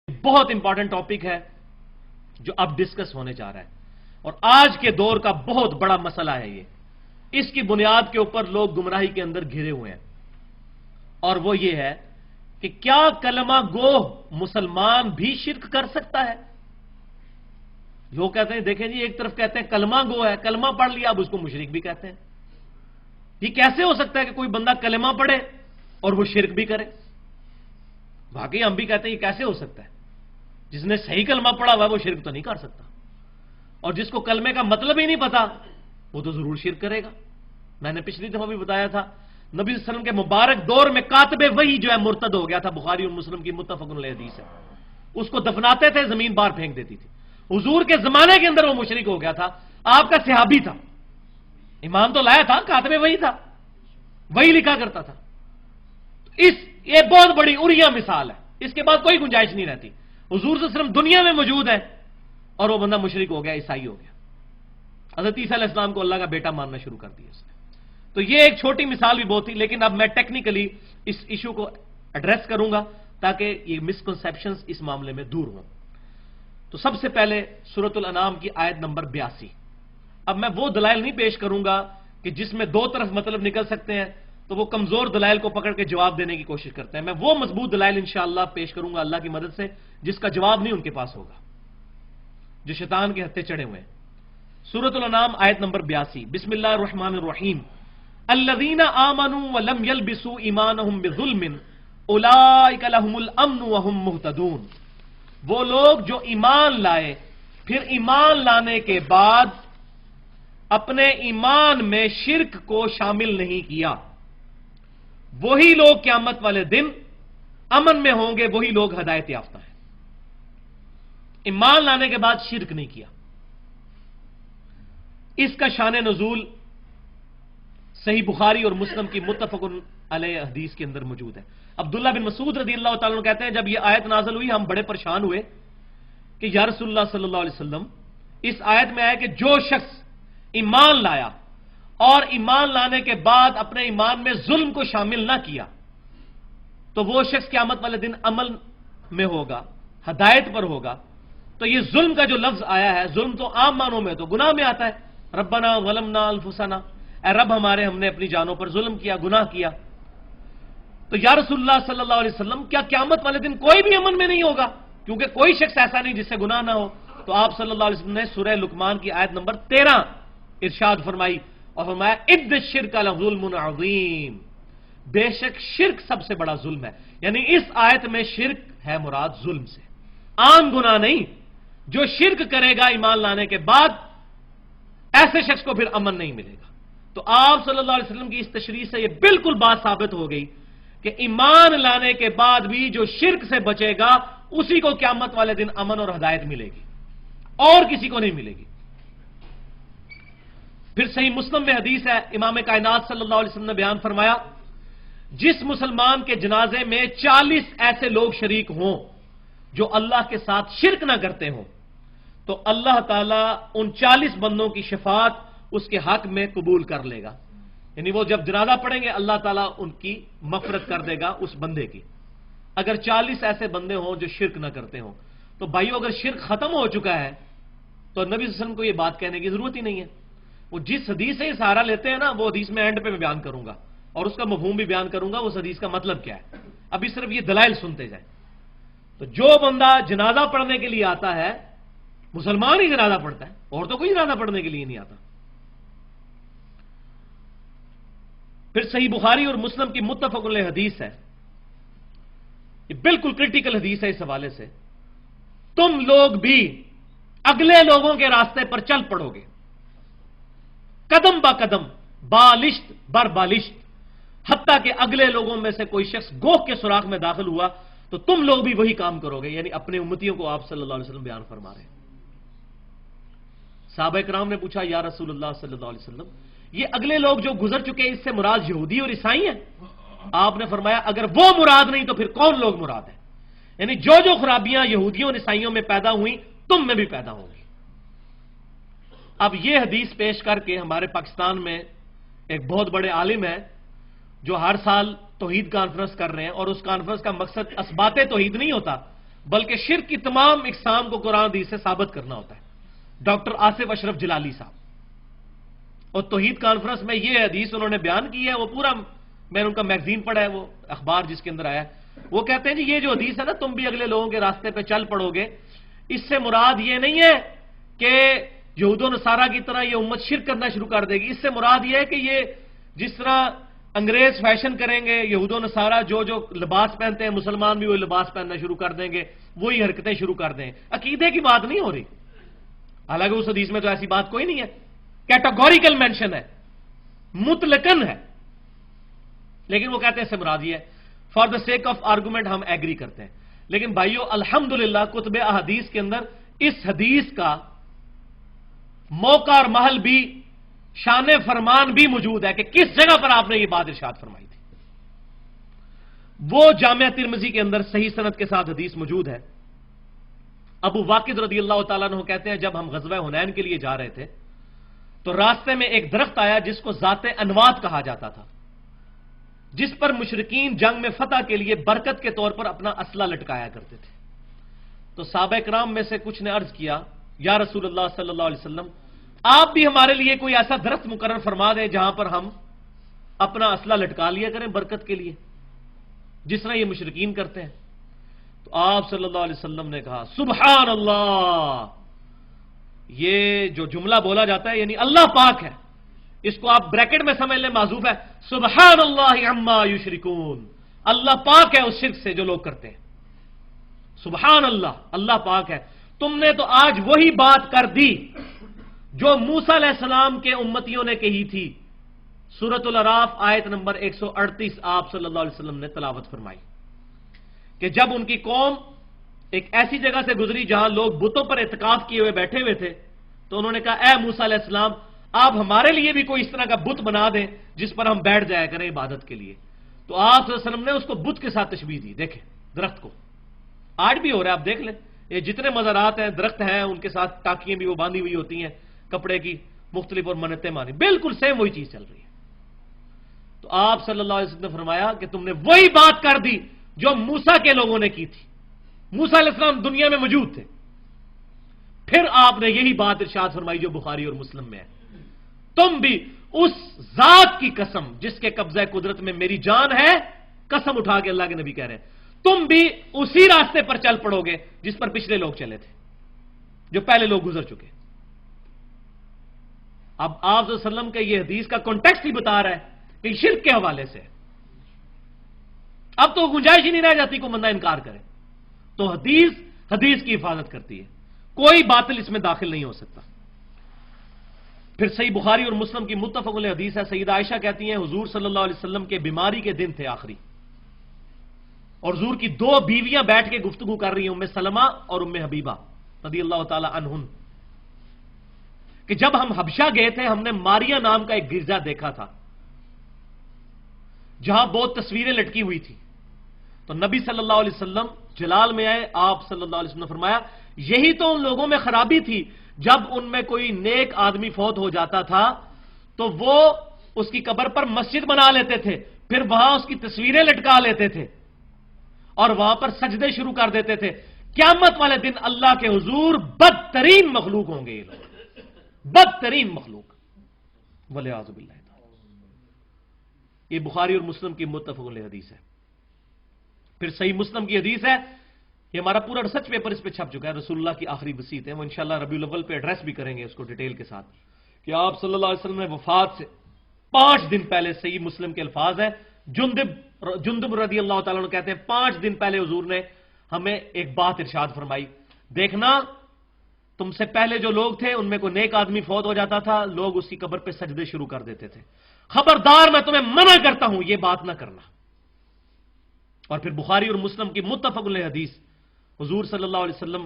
بہت important topic ہے جو اب ڈسکس ہونے جا رہا ہے اور آج کے دور کا بہت بڑا مسئلہ ہے یہ. اس کی بنیاد کے اوپر لوگ گمراہی کے اندر گھرے ہوئے ہیں اور وہ یہ ہے کہ کیا کلمہ گو مسلمان بھی شرک کر سکتا ہے؟ لوگ کہتے ہیں دیکھیں جی، ایک طرف کہتے ہیں کلمہ گو ہے، کلمہ پڑھ لیا، اب اس کو مشرک بھی کہتے ہیں. یہ کیسے ہو سکتا ہے کہ کوئی بندہ کلمہ پڑھے اور وہ شرک بھی کرے؟ باقی ہم بھی کہتے ہیں یہ کیسے ہو سکتا ہے؟ جس نے صحیح کلمہ پڑھا ہوا ہے وہ شرک تو نہیں کر سکتا، اور جس کو کلمے کا مطلب ہی نہیں پتا وہ تو ضرور شرک کرے گا. میں نے پچھلی دفعہ بھی بتایا تھا، نبی صلی اللہ علیہ وسلم کے مبارک دور میں کاتب وحی جو ہے مرتد ہو گیا تھا. بخاری اور مسلم کی متفق علیہ حدیث ہے. اس کو دفناتے تھے، زمین باہر پھینک دیتی تھی. حضور کے زمانے کے اندر وہ مشرک ہو گیا تھا. آپ کا صحابی تھا، ایمان تو لایا تھا، کاتب وحی تھا، وہی لکھا کرتا تھا. یہ بہت بڑی اڑیا مثال ہے، اس کے بعد کوئی گنجائش نہیں رہتی. حضور صلی اللہ علیہ وسلم دنیا میں موجود ہے اور وہ بندہ مشرک ہو گیا، عیسائی ہو گیا. حضرت عیسیٰ علیہ السلام کو اللہ کا بیٹا ماننا شروع کر دیا اس نے. تو یہ ایک چھوٹی مثال بھی بہت تھی، لیکن اب میں ٹیکنیکلی اس ایشو کو ایڈریس کروں گا تاکہ یہ مسکنسیپشنز اس معاملے میں دور ہوں. تو سب سے پہلے سورۃ الانعام کی آیت نمبر 82. اب میں وہ دلائل نہیں پیش کروں گا کہ جس میں دو طرف مطلب نکل سکتے ہیں، تو وہ کمزور دلائل کو پکڑ کے جواب دینے کی کوشش کرتے ہیں. میں وہ مضبوط دلائل انشاءاللہ پیش کروں گا اللہ کی مدد سے جس کا جواب نہیں ان کے پاس ہوگا، جو شیطان کے ہتھے چڑھے ہوئے ہیں. سورۃ الانعام آیت نمبر 82. بسم اللہ الرحمن الرحیم. الذین آمنوا ولم یلبسوا ایمانہم بظلم اولئک لہم الامن وہم مہتدون. وہ لوگ جو ایمان لائے پھر ایمان لانے کے بعد اپنے ایمان میں شرک کو شامل نہیں کیا، وہی لوگ قیامت والے دن امن میں ہوں گے، وہی لوگ ہدایت یافتہ ہیں. ایمان لانے کے بعد شرک نہیں کیا. اس کا شان نزول صحیح بخاری اور مسلم کی متفق علیہ حدیث کے اندر موجود ہے. عبداللہ بن مسعود رضی اللہ تعالیٰ عنہ کہتے ہیں جب یہ آیت نازل ہوئی ہم بڑے پریشان ہوئے کہ یا رسول اللہ صلی اللہ علیہ وسلم، اس آیت میں آیا کہ جو شخص ایمان لایا اور ایمان لانے کے بعد اپنے ایمان میں ظلم کو شامل نہ کیا تو وہ شخص قیامت والے دن عمل میں ہوگا، ہدایت پر ہوگا. تو یہ ظلم کا جو لفظ آیا ہے، ظلم تو عام معنوں میں تو گناہ میں آتا ہے. ربنا ظلمنا انفسنا، اے رب ہمارے ہم نے اپنی جانوں پر ظلم کیا، گناہ کیا. تو یا رسول اللہ صلی اللہ علیہ وسلم کیا قیامت والے دن کوئی بھی امن میں نہیں ہوگا؟ کیونکہ کوئی شخص ایسا نہیں جس سے گناہ نہ ہو. تو آپ صلی اللہ علیہ وسلم نے سورہ لقمان کی آیت نمبر 13 ارشاد فرمائی اور فرمایا ان الشرک لظلم عظیم، بے شک شرک سب سے بڑا ظلم ہے. یعنی اس آیت میں شرک ہے مراد ظلم سے، عام گناہ نہیں. جو شرک کرے گا ایمان لانے کے بعد ایسے شخص کو پھر امن نہیں ملے گا. تو آپ صلی اللہ علیہ وسلم کی اس تشریح سے یہ بالکل بات ثابت ہو گئی کہ ایمان لانے کے بعد بھی جو شرک سے بچے گا اسی کو قیامت والے دن امن اور ہدایت ملے گی، اور کسی کو نہیں ملے گی. پھر صحیح مسلم میں حدیث ہے، امام کائنات صلی اللہ علیہ وسلم نے بیان فرمایا جس مسلمان کے جنازے میں 40 ایسے لوگ شریک ہوں جو اللہ کے ساتھ شرک نہ کرتے ہوں تو اللہ تعالیٰ ان 40 بندوں کی شفاعت اس کے حق میں قبول کر لے گا. یعنی وہ جب جنازہ پڑھیں گے اللہ تعالیٰ ان کی مغفرت کر دے گا اس بندے کی، اگر 40 ایسے بندے ہوں جو شرک نہ کرتے ہوں. تو بھائیو اگر شرک ختم ہو چکا ہے تو نبی صلی اللہ علیہ وسلم کو یہ بات کہنے کی ضرورت ہی نہیں ہے. وہ جس حدیث سے یہ سہارا لیتے ہیں نا، وہ حدیث میں اینڈ پہ میں بیان کروں گا اور اس کا مفہوم بھی بیان کروں گا، اس حدیث کا مطلب کیا ہے. ابھی صرف یہ دلائل سنتے جائیں. تو جو بندہ جنازہ پڑھنے کے لیے آتا ہے، مسلمان ہی جنازہ پڑھتا ہے، اور تو کوئی جنازہ پڑھنے کے لیے نہیں آتا. پھر صحیح بخاری اور مسلم کی متفق علیہ حدیث ہے، یہ بالکل کرٹیکل حدیث ہے اس حوالے سے. تم لوگ بھی اگلے لوگوں کے راستے پر چل پڑو گے، قدم با قدم، بالشت بر بالشت، حتیٰ کہ اگلے لوگوں میں سے کوئی شخص گوہ کے سوراخ میں داخل ہوا تو تم لوگ بھی وہی کام کرو گے. یعنی اپنے امتیوں کو آپ صلی اللہ علیہ وسلم بیان فرما رہے ہیں. صحابہ کرام نے پوچھا یا رسول اللہ صلی اللہ علیہ وسلم، یہ اگلے لوگ جو گزر چکے اس سے مراد یہودی اور عیسائی ہیں؟ آپ نے فرمایا اگر وہ مراد نہیں تو پھر کون لوگ مراد ہیں؟ یعنی جو جو خرابیاں یہودیوں اور عیسائیوں میں پیدا ہوئیں تم میں بھی پیدا ہوں گی. اب یہ حدیث پیش کر کے ہمارے پاکستان میں ایک بہت بڑے عالم ہیں جو ہر سال توحید کانفرنس کر رہے ہیں، اور اس کانفرنس کا مقصد اثبات توحید نہیں ہوتا بلکہ شرک کی تمام اقسام کو قرآن حدیث سے ثابت کرنا ہوتا ہے. ڈاکٹر آصف اشرف جلالی صاحب اور توحید کانفرنس میں یہ حدیث انہوں نے بیان کی ہے، وہ پورا میں نے ان کا میگزین پڑھا ہے، وہ اخبار جس کے اندر آیا ہے. وہ کہتے ہیں جی یہ جو حدیث ہے نا، تم بھی اگلے لوگوں کے راستے پہ چل پڑو گے، اس سے مراد یہ نہیں ہے کہ یہود و نصارہ کی طرح یہ امت شرک کرنا شروع کر دے گی. اس سے مراد یہ ہے کہ یہ جس طرح انگریز فیشن کریں گے، یہود و نصارہ جو لباس پہنتے ہیں، مسلمان بھی وہی لباس پہننا شروع کر دیں گے، وہی حرکتیں شروع کر دیں. عقیدے کی بات نہیں ہو رہی، حالانکہ اس حدیث میں تو ایسی بات کوئی نہیں ہے، کیٹاگوریکل مینشن ہے، مطلقاً ہے. لیکن وہ کہتے ہیں اس سے مراد یہ ہے. For the sake of argument ہم ایگری کرتے ہیں. لیکن بھائیو الحمدللہ کتب احادیث کے اندر اس حدیث کا موقع اور محل بھی، شان فرمان بھی موجود ہے کہ کس جگہ پر آپ نے یہ بات ارشاد فرمائی تھی. وہ جامعہ ترمذی کے اندر صحیح سند کے ساتھ حدیث موجود ہے. ابو واقد رضی اللہ تعالیٰ عنہ کہتے ہیں جب ہم غزوہ حنین کے لیے جا رہے تھے تو راستے میں ایک درخت آیا جس کو ذات انواد کہا جاتا تھا، جس پر مشرکین جنگ میں فتح کے لیے برکت کے طور پر اپنا اسلحہ لٹکایا کرتے تھے. تو صحابہ کرام میں سے کچھ نے عرض کیا یا رسول اللہ صلی اللہ علیہ وسلم، آپ بھی ہمارے لیے کوئی ایسا درخت مقرر فرما دیں جہاں پر ہم اپنا اسلحہ لٹکا لیا کریں برکت کے لیے، جس طرح یہ مشرکین کرتے ہیں. تو آپ صلی اللہ علیہ وسلم نے کہا سبحان اللہ. یہ جو جملہ بولا جاتا ہے یعنی اللہ پاک ہے، اس کو آپ بریکٹ میں سمجھ لیں، معذوف ہے سبحان اللہ عما یشرکون. اللہ پاک ہے اس شرک سے جو لوگ کرتے ہیں. سبحان اللہ، اللہ پاک ہے. تم نے تو آج وہی بات کر دی جو موسیٰ علیہ السلام کے امتیوں نے کہی تھی. سورۃ الاعراف آیت نمبر 138 آپ صلی اللہ علیہ وسلم نے تلاوت فرمائی کہ جب ان کی قوم ایک ایسی جگہ سے گزری جہاں لوگ بتوں پر اعتکاف کیے ہوئے بیٹھے ہوئے تھے تو انہوں نے کہا اے موسیٰ علیہ السلام، آپ ہمارے لیے بھی کوئی اس طرح کا بت بنا دیں جس پر ہم بیٹھ جایا کریں عبادت کے لیے. تو آپ صلی اللہ علیہ وسلم نے اس کو بت کے ساتھ تشبیہ دی. دیکھیں درخت کو، آج بھی ہو رہا ہے، آپ دیکھ لیں یہ جتنے مزارات ہیں درخت ہیں ان کے ساتھ ٹاکیاں بھی وہ باندھی ہوئی ہوتی ہیں کپڑے کی مختلف اور منتیں مانی، بالکل سیم وہی چیز چل رہی ہے. تو آپ صلی اللہ علیہ وسلم نے فرمایا کہ تم نے وہی بات کر دی جو موسیٰ کے لوگوں نے کی تھی. موسیٰ علیہ السلام دنیا میں موجود تھے. پھر آپ نے یہی بات ارشاد فرمائی جو بخاری اور مسلم میں ہے، تم بھی اس ذات کی قسم جس کے قبضہ قدرت میں میری جان ہے، قسم اٹھا کے اللہ کے نبی کہہ رہے ہیں، تم بھی اسی راستے پر چل پڑو گے جس پر پچھلے لوگ چلے تھے، جو پہلے لوگ گزر چکے. اب آپ صلی اللہ علیہ وسلم کے یہ حدیث کا کانٹیکسٹ ہی بتا رہا ہے کہ شرک کے حوالے سے اب تو گنجائش ہی نہیں رہ جاتی کو بندہ انکار کرے. تو حدیث کی حفاظت کرتی ہے، کوئی باطل اس میں داخل نہیں ہو سکتا. پھر صحیح بخاری اور مسلم کی متفق علیہ حدیث ہے، سیدہ عائشہ کہتی ہیں حضور صلی اللہ علیہ وسلم کے بیماری کے دن تھے آخری، اور حضور کی دو بیویاں بیٹھ کے گفتگو کر رہی ہیں، ام سلمہ اور ام حبیبہ رضی اللہ تعالی عنہن، کہ جب ہم حبشہ گئے تھے ہم نے ماریا نام کا ایک گرجا دیکھا تھا جہاں بہت تصویریں لٹکی ہوئی تھی. تو نبی صلی اللہ علیہ وسلم جلال میں آئے، آپ صلی اللہ علیہ وسلم نے فرمایا یہی تو ان لوگوں میں خرابی تھی، جب ان میں کوئی نیک آدمی فوت ہو جاتا تھا تو وہ اس کی قبر پر مسجد بنا لیتے تھے، پھر وہاں اس کی تصویریں لٹکا لیتے تھے اور وہاں پر سجدے شروع کر دیتے تھے. قیامت والے دن اللہ کے حضور بدترین مخلوق ہوں گے یہ لوگ، بدترین مخلوق، ولیعوذ باللہ. یہ بخاری اور مسلم کی متفق علیہ حدیث ہے. پھر صحیح مسلم کی حدیث ہے، یہ ہمارا پورا ریسرچ پیپر اس پہ چھپ چکا ہے، رسول اللہ کی آخری وصیت ہے، وہ انشاءاللہ ربیع الاول پہ ایڈریس بھی کریں گے اس کو ڈیٹیل کے ساتھ، کہ آپ صلی اللہ علیہ وسلم نے وفات سے 5 دن پہلے، صحیح مسلم کے الفاظ ہیں، جندب رضی اللہ تعالیٰ عنہ کہتے ہیں 5 دن پہلے حضور نے ہمیں ایک بات ارشاد فرمائی، دیکھنا تم سے پہلے جو لوگ تھے ان میں کوئی نیک آدمی فوت ہو جاتا تھا، لوگ اس کی قبر پہ سجدے شروع کر دیتے تھے، خبردار میں تمہیں منع کرتا ہوں یہ بات نہ کرنا. اور پھر بخاری اور مسلم کی متفق علیہ حدیث، حضور صلی اللہ علیہ وسلم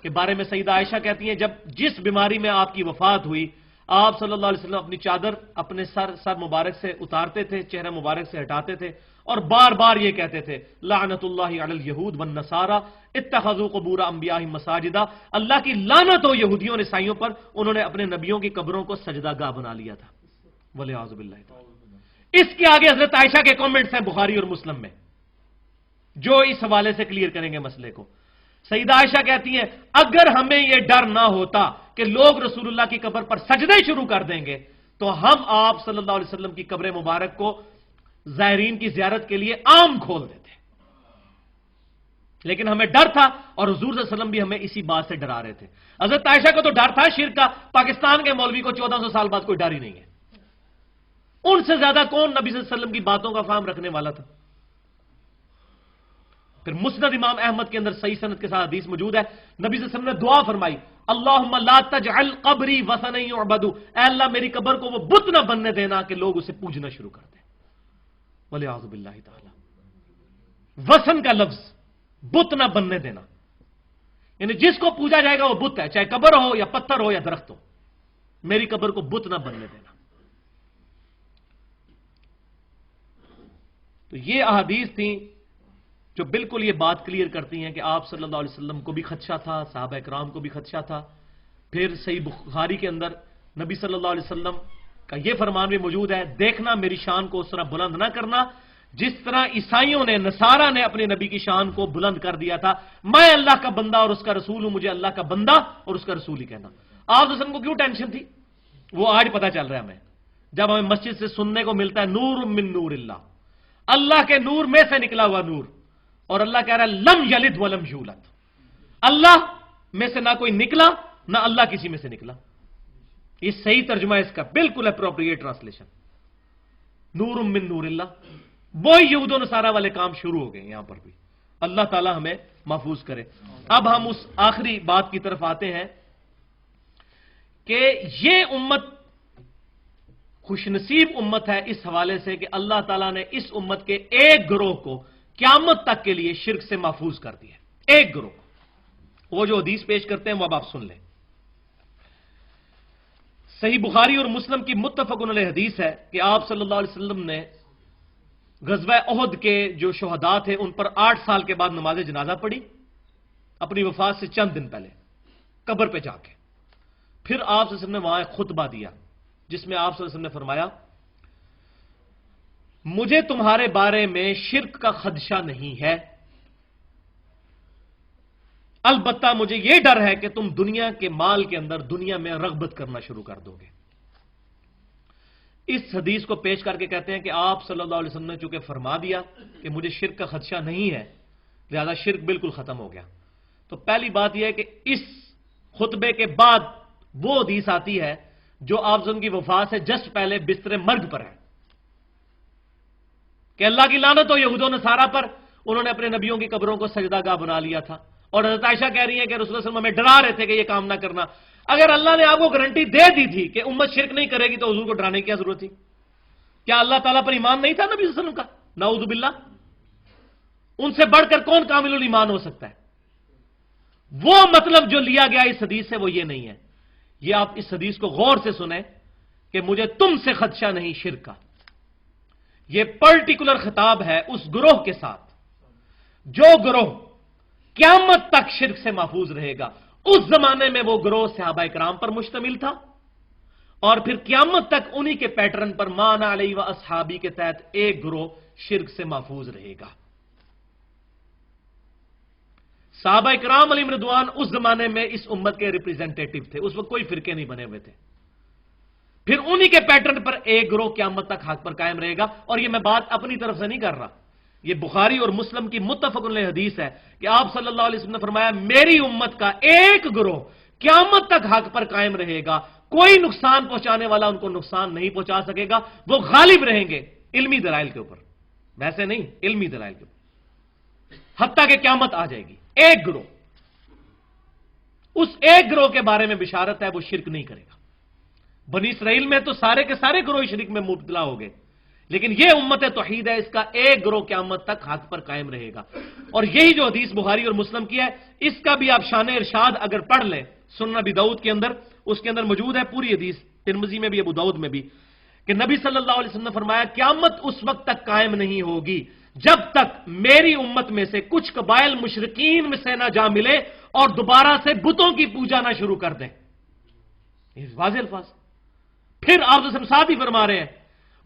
کے بارے میں سیدہ عائشہ کہتی ہیں جب جس بیماری میں آپ کی وفات ہوئی آپ صلی اللہ علیہ وسلم اپنی چادر اپنے سر مبارک سے اتارتے تھے، چہرہ مبارک سے ہٹاتے تھے اور بار بار یہ کہتے تھے لعنت اللہ علی الیہود والنصارى اتخذوا قبور انبیاءہم مساجدا، اللہ کی لعنت ہو یہودیوں اور عیسائیوں پر، انہوں نے اپنے نبیوں کی قبروں کو سجدہ گاہ بنا لیا تھا. ولیعوذ باللہ. اس کے آگے حضرت عائشہ کے کامنٹس ہیں بخاری اور مسلم میں جو اس حوالے سے کلیئر کریں گے مسئلے کو. سیدہ عائشہ کہتی ہیں اگر ہمیں یہ ڈر نہ ہوتا کہ لوگ رسول اللہ کی قبر پر سجدے شروع کر دیں گے تو ہم آپ صلی اللہ علیہ وسلم کی قبر مبارک کو زائرین کی زیارت کے لیے عام کھول دیتے، لیکن ہمیں ڈر تھا، اور حضور صلی اللہ علیہ وسلم بھی ہمیں اسی بات سے ڈرا رہے تھے۔ حضرت عائشہ کو تو ڈر تھا شرک کا، پاکستان کے مولوی کو 1400 سال بعد کوئی ڈر ہی نہیں ہے۔ ان سے زیادہ کون نبی صلی اللہ علیہ وسلم کی باتوں کا فہم رکھنے والا تھا؟ پھر مسند امام احمد کے اندر صحیح سند کے ساتھ حدیث موجود ہے، نبی صلی اللہ علیہ وسلم نے دعا فرمائی اللہم لا تجعل قبری وثنا یعبد، اے اللہ میری قبر کو وہ بت نہ بننے دینا کہ لوگ اسے پوجنا شروع کر دیں، والعیاذ باللہ تعالی۔ وثن کا لفظ بت نہ بننے دینا، یعنی جس کو پوجا جائے گا وہ بت ہے، چاہے قبر ہو یا پتھر ہو یا درخت ہو، میری قبر کو بت نہ بننے دینا۔ تو یہ احادیث تھیں جو بالکل یہ بات کلیئر کرتی ہیں کہ آپ صلی اللہ علیہ وسلم کو بھی خدشہ تھا، صحابہ کرام کو بھی خدشہ تھا۔ پھر صحیح بخاری کے اندر نبی صلی اللہ علیہ وسلم کا یہ فرمان بھی موجود ہے، دیکھنا میری شان کو اس طرح بلند نہ کرنا جس طرح عیسائیوں نے، نصارہ نے اپنے نبی کی شان کو بلند کر دیا تھا، میں اللہ کا بندہ اور اس کا رسول ہوں، مجھے اللہ کا بندہ اور اس کا رسول ہی کہنا۔ آپ وسلم کو کیوں ٹینشن تھی؟ وہ آج پتہ چل رہا ہے ہمیں، جب ہمیں مسجد سے سننے کو ملتا ہے نور من نور اللہ، اللہ کے نور میں سے نکلا ہوا نور، اور اللہ کہہ رہا ہے لم یلد ولم یولد، اللہ میں سے نہ کوئی نکلا نہ اللہ کسی میں سے نکلا۔ یہ صحیح ترجمہ ہے اس کا، بالکل اپروپریٹ ٹرانسلیشن، نور من نور اللہ۔ وہی یہود و نصارہ والے کام شروع ہو گئے یہاں پر بھی، اللہ تعالی ہمیں محفوظ کرے۔ اب ہم اس آخری بات کی طرف آتے ہیں کہ یہ امت خوش نصیب امت ہے اس حوالے سے کہ اللہ تعالیٰ نے اس امت کے ایک گروہ کو قیامت تک کے لیے شرک سے محفوظ کر دیا، ایک گروہ کو۔ وہ جو حدیث پیش کرتے ہیں وہ اب آپ سن لیں۔ صحیح بخاری اور مسلم کی متفق علیہ حدیث ہے کہ آپ صلی اللہ علیہ وسلم نے غزوہ احد کے جو شہداء تھے ان پر 8 سال کے بعد نماز جنازہ پڑھی، اپنی وفات سے چند دن پہلے قبر پہ جا کے۔ پھر آپ صلی اللہ علیہ وسلم نے وہاں ایک خطبہ دیا جس میں آپ صلی اللہ علیہ وسلم نے فرمایا مجھے تمہارے بارے میں شرک کا خدشہ نہیں ہے، البتہ مجھے یہ ڈر ہے کہ تم دنیا کے مال کے اندر دنیا میں رغبت کرنا شروع کر دو گے۔ اس حدیث کو پیش کر کے کہتے ہیں کہ آپ صلی اللہ علیہ وسلم نے چونکہ فرما دیا کہ مجھے شرک کا خدشہ نہیں ہے، لہذا شرک بالکل ختم ہو گیا۔ تو پہلی بات یہ ہے کہ اس خطبے کے بعد وہ حدیث آتی ہے جو آپ صلی اللہ علیہ وسلم کی وفات سے جسٹ پہلے بستر مرگ پر ہے کہ اللہ کی لعنت ہو یہود و نصارہ پر، انہوں نے اپنے نبیوں کی قبروں کو سجدہ گاہ بنا لیا تھا۔ اور حضرت عائشہ کہہ رہی ہیں کہ رسول اللہ صلی اللہ علیہ وسلم ہمیں ڈرا رہے تھے کہ یہ کام نہ کرنا۔ اگر اللہ نے آپ کو گارنٹی دے دی تھی کہ امت شرک نہیں کرے گی تو حضور کو ڈرانے کی کیا ضرورت تھی؟ کیا اللہ تعالیٰ پر ایمان نہیں تھا نبی صلی اللہ علیہ وسلم کا؟ نعوذ باللہ، ان سے بڑھ کر کون کامل الایمان ہو سکتا ہے؟ وہ مطلب جو لیا گیا اس حدیث سے وہ یہ نہیں ہے۔ یہ آپ اس حدیث کو غور سے سنیں کہ مجھے تم سے خدشہ نہیں شرک کا۔ یہ پرٹیکولر خطاب ہے اس گروہ کے ساتھ جو گروہ قیامت تک شرک سے محفوظ رہے گا۔ اس زمانے میں وہ گروہ صحابہ کرام پر مشتمل تھا، اور پھر قیامت تک انہی کے پیٹرن پر مان علیہ و اصحابی کے تحت ایک گروہ شرک سے محفوظ رہے گا۔ صحابہ کرام علیہم رضوان اس زمانے میں اس امت کے ریپریزنٹیٹو تھے، اس وقت کوئی فرقے نہیں بنے ہوئے تھے۔ پھر انہی کے پیٹرن پر ایک گروہ قیامت تک حق پر قائم رہے گا، اور یہ میں بات اپنی طرف سے نہیں کر رہا، یہ بخاری اور مسلم کی متفق علیہ حدیث ہے کہ آپ صلی اللہ علیہ وسلم نے فرمایا میری امت کا ایک گروہ قیامت تک حق پر قائم رہے گا، کوئی نقصان پہنچانے والا ان کو نقصان نہیں پہنچا سکے گا، وہ غالب رہیں گے علمی دلائل کے اوپر، ویسے نہیں، علمی دلائل کے اوپر، حتیٰ کہ قیامت آ جائے گی۔ ایک گروہ، اس ایک گروہ کے بارے میں بشارت ہے وہ شرک نہیں کرے گا۔ بنی اسرائیل میں تو سارے کے سارے گروہ شرک میں مبتلا ہو گئے، لیکن یہ امت توحید ہے، اس کا ایک گروہ قیامت تک حق پر قائم رہے گا۔ اور یہی جو حدیث بخاری اور مسلم کی ہے، اس کا بھی آپ شان ارشاد اگر پڑھ لیں سنن ابی داؤد کے اندر، اس کے اندر موجود ہے پوری حدیث، ترمذی میں بھی ابو داؤد میں بھی، کہ نبی صلی اللہ علیہ وسلم نے فرمایا قیامت اس وقت تک قائم نہیں ہوگی جب تک میری امت میں سے کچھ قبائل مشرکین میں سے نہ جا ملے اور دوبارہ سے بتوں کی پوجا نہ شروع کر دیں۔ یہ واضح الفاظ۔ پھر آپ ساتھ ہی فرما رہے ہیں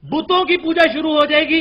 بتوں کی پوجا شروع ہو جائے گی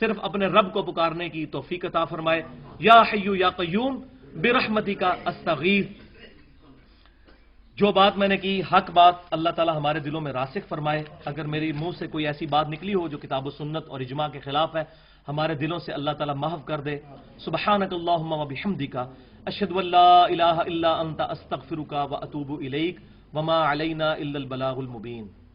صرف اپنے رب کو پکارنے کی توفیق عطا فرمائے۔ یا حی یا قیوم برحمتک استغیث۔ جو بات میں نے کی حق بات، اللہ تعالی ہمارے دلوں میں راسخ فرمائے۔ اگر میری منہ سے کوئی ایسی بات نکلی ہو جو کتاب و سنت اور اجماع کے خلاف ہے، ہمارے دلوں سے اللہ تعالی محو کر دے۔ سبحانک اللہم و بحمدک، اشہد ان لا الہ الا انت، استغفرک و اتوب الیک، وما علینا الا البلاغ المبین۔